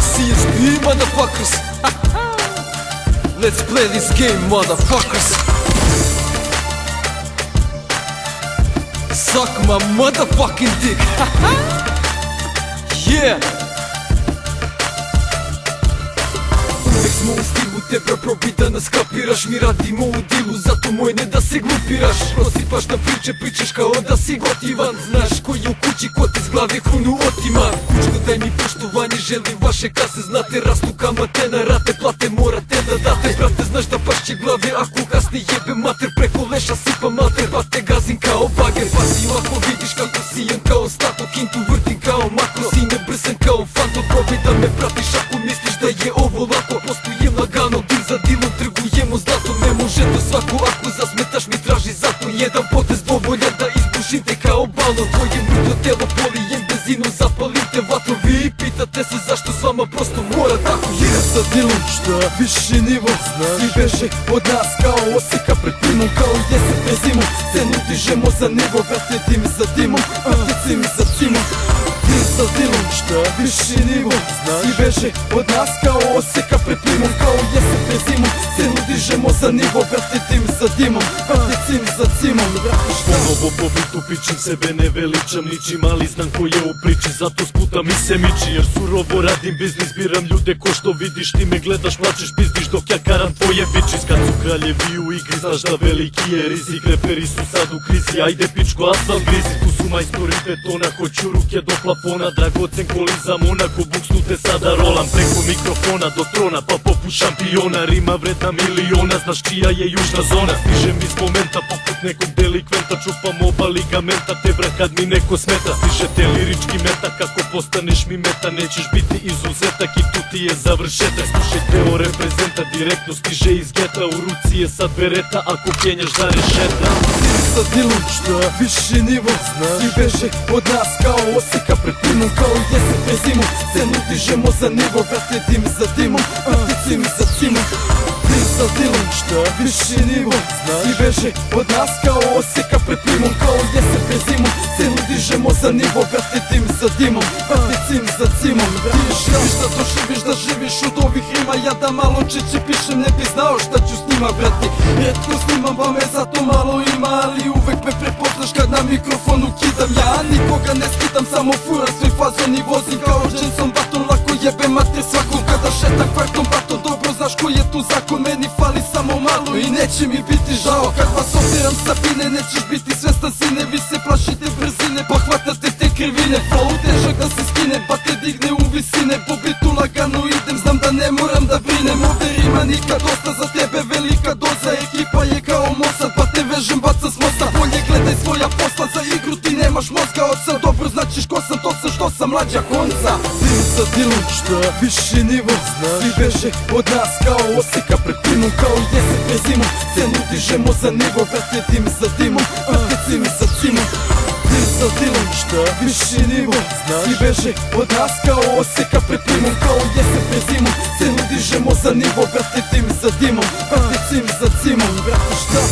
CSP, motherfuckers. Let's play this game, motherfuckers. Suck my motherfucking dick. Yeah. Uvek smo u stilu, te bro probi da nas kapiraš. Mi radimo u dilu, zato moj ne da se glupiraš. Prosipaš na priče, pričaš kao da si gotivan. Znaš ko je u kući, ko ti s glave krunu otima. Kućko daj mi poštovanje, želim vaše kase. Znate, rastu kamate na rate, plate morate da date. Brate, znaš da pašće glave ako kasni jebe mater. Preko leša sipa mater, pa te gazim kao bager. Pazi ovako vidiš kako sijem kao stato. Kintu vrtim kao makro, sine brzem kao fanto. Probaj da me pratiš ako misliš da je ovo lako. Postujem lagano, dil za dilom trgujemo zlato. Ne može to svako, ako zasmetaš mi traži zato. Jedan potez dovoljan da ispušim te kao balon. Tvoje mrtvo telo polijem benzinom, zapalim te vatro. Vi pitate se zašto s vama, prosto mora tako. Ja sa dilom, šta viši nivo, svi beže od nas kao oseka pred plimom. Kao jesen pred zimom, scenu dižemo za nivo. Vrate dim za dimom, vrate cim za cimom. Dil sa dilom, šta viši nivo, svi beže od nas kao oseka pred plimom. Kao jesen pred zimom, scenu dižemo za nivo. Vrate dim za dimom, vrate cim za cimom. Ponovo po bitu pičim, sebe ne veličam ničim, ali znam ko je u priči, zato sputa mi se miči. Jer surovo radim biznis, biram ljude ko što vidiš. Ti me gledaš, plačeš, pizdiš dok ja karam tvoje bičiz. Kad su kraljevi u igri, znaš da veliki je rizik. Reperi su sad u krizi, ajde pičko asfalt grizi. Tu su majstori betona, hoću ruke do plafona. Dragocen koli za Monako, buksnute sada rolam. Preko mikrofona do trona, pa poput šampiona. Rima vredna miliona, znaš čija je južna zona. Stižem iz momenta poput nekog delikventa. Čupam oba ligamenta, tebra kad mi neko smeta. Stiže te lirički meta, kako postaneš mi meta. Nećeš biti izuzetak i tu ti je završetak. Slušaj teo reprezenta, direktno stiže iz geta. U ruci je sad bereta, ako kenjaš da rešeta. Dil sa dilom, šta viši nivo, svi beže od nas kao oseka pred plimom. Kao jesen pred zimom, scenu dižemo za nivo. Vrate dim za dimom, vrate cim za cimom. Dil sa dilom, šta viši nivo, svi beže od nas kao oseka pred plimom. Kao jesen pred zimom, scenu dižemo za nivo. Vrate dim za dimom, vrate cim za cimom. Viš da doživiš da živiš od ovih rima. Ja da malo čeće pišem, ne bi znao šta ću s njima, brate. Rijetko snimam, pa me zato malo ima. Ali uvek me prepoznaš kad na mikrofonu kidam. Ja nikoga ne skidam, samo furam svoj fazon i vozim kao Jenson Button. Lako jebe mater svakom kada šetam kvartom baton. Dobro znaš ko je tu zakon, meni fali samo malo i neće mi biti žao. Kad vas operam sa bine, nećeš biti svestan sine. Vi se plašite brzine, pa hvatate te krivine. Flow težak da se skine, pa te digne u visine. Po bitu lagano idem, znam da ne moram da brinem. Ovde rima nikad dosta, za tebe velika doza. Ekipa je kao Mossad, pa te vežem, bacam s mosta. Bolje gledaj svoja posla, za igru ti nemaš mozga. Od sad dobro značiš ko sam, to sam što sam mlađa konca. Dil sa dilom, šta viši nivo, svi beže od nas kao oseka pred plimom. Kao jesen pred zimom, scenu dižemo za nivo. Vrate dim za dimom, vrate cim za cimom. Dil sa dilom, šta viši nivo, svi beže od nas kao oseka pred plimom. Kao jesen pred zimom, scenu dižemo za nivo. Vrate dim za dimom, vrate cim za cimom. Brate šta?